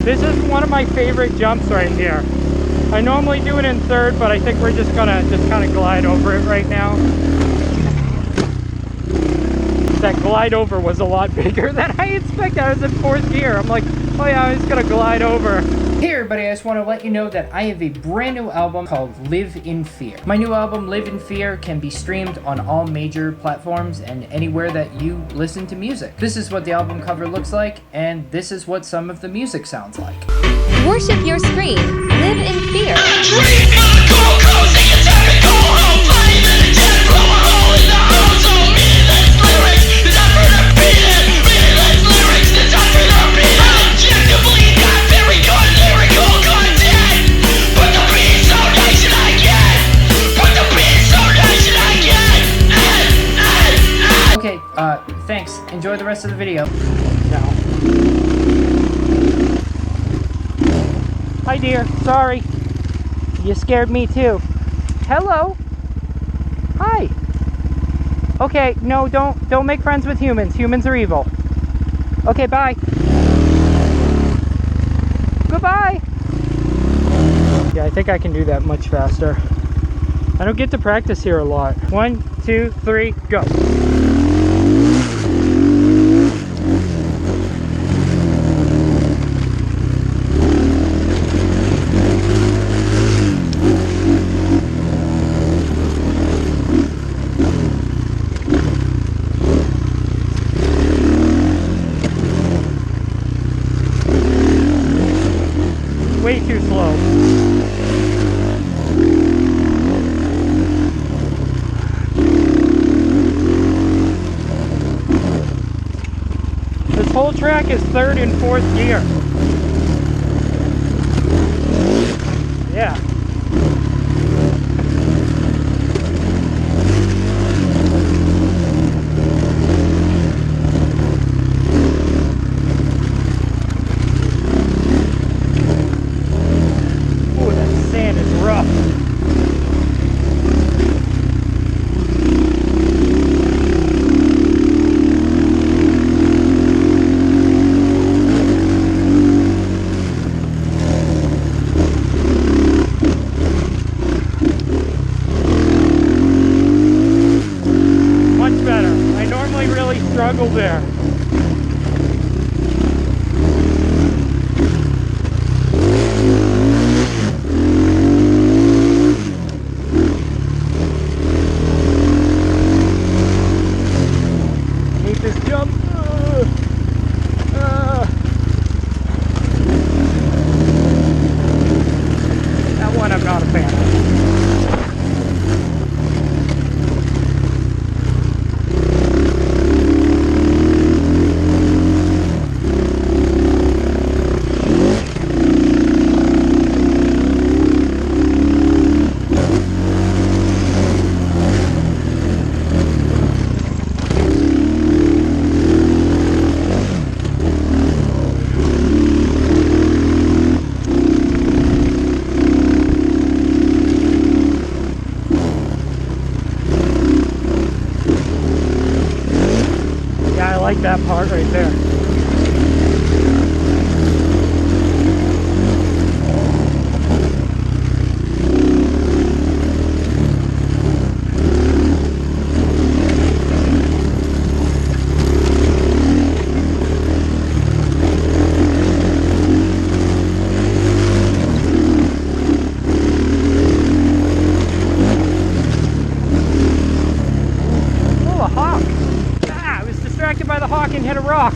This is one of my favorite jumps right here. I normally do it in third, but I think we're just gonna kind of glide over it right now. That glide over was a lot bigger than I expected. I was in fourth gear. I'm like, oh yeah, I'm just gonna glide over. Hey everybody, I just want to let you know that I have a brand new album called Live in Fear. My new album, Live in Fear, can be streamed on all major platforms and anywhere that you listen to music. This is what the album cover looks like, and this is what some of the music sounds like. Worship your scream. Live in fear. Okay, thanks. Enjoy the rest of the video. No. Hi dear, sorry. You scared me too. Hello. Hi. Okay, no, don't make friends with humans. Humans are evil. Okay, bye. Goodbye. Yeah, I think I can do that much faster. I don't get to practice here a lot. 1, 2, 3, go. Way too slow. This whole track is third and fourth gear. Yeah. Struggle there. Hate this jump. That one I'm not a fan of. I like that part right there. Oh, a hawk. By the hawk and hit a rock.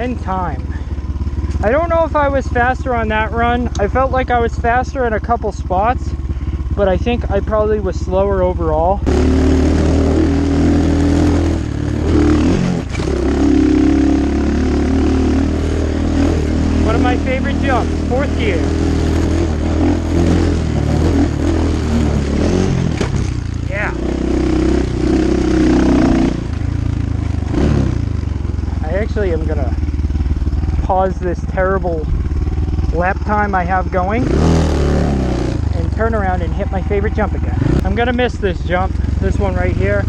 in time. I don't know if I was faster on that run. I felt like I was faster in a couple spots, but I think I probably was slower overall. One of my favorite jumps, 4th gear. Yeah. I actually am gonna pause this terrible lap time I have going and turn around and hit my favorite jump again. I'm gonna miss this jump, this one right here.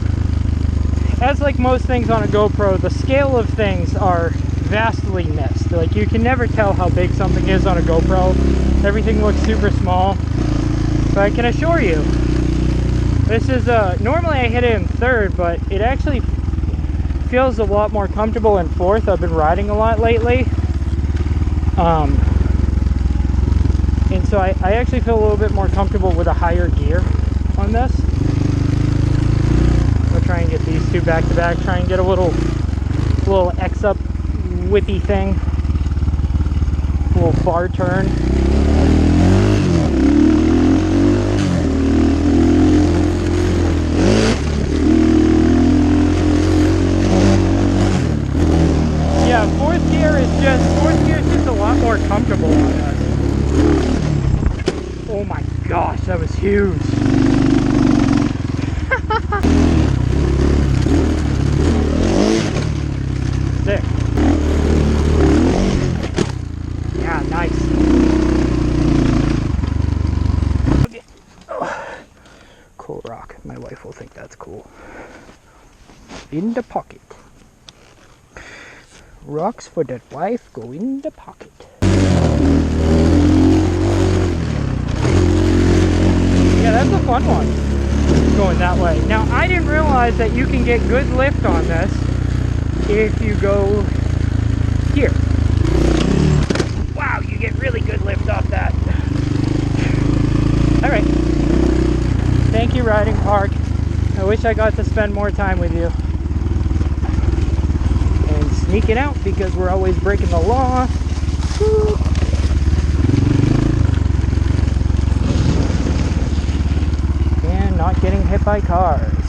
As like most things on a GoPro, the scale of things are vastly missed. Like, you can never tell how big something is on a GoPro. Everything looks super small. But I can assure you, this is normally I hit it in 3rd, but it actually feels a lot more comfortable in 4th. I've been riding a lot lately. And so I actually feel a little bit more comfortable with a higher gear on this. I'll try and get these two back to back, try and get a little X up whippy thing, a little bar turn. Yeah, 4th gear is just a lot more comfortable on us. Oh my gosh, that was huge. Sick. Yeah, nice. Okay. Oh. Cool rock. My wife will think that's cool. In the pocket. Rocks for that wife go in the pocket. Yeah, that's a fun one, going that way. Now, I didn't realize that you can get good lift on this if you go here. Wow, you get really good lift off that. All right. Thank you, Riding Park. I wish I got to spend more time with you. And sneaking out because we're always breaking the law. Woo. Not getting hit by cars.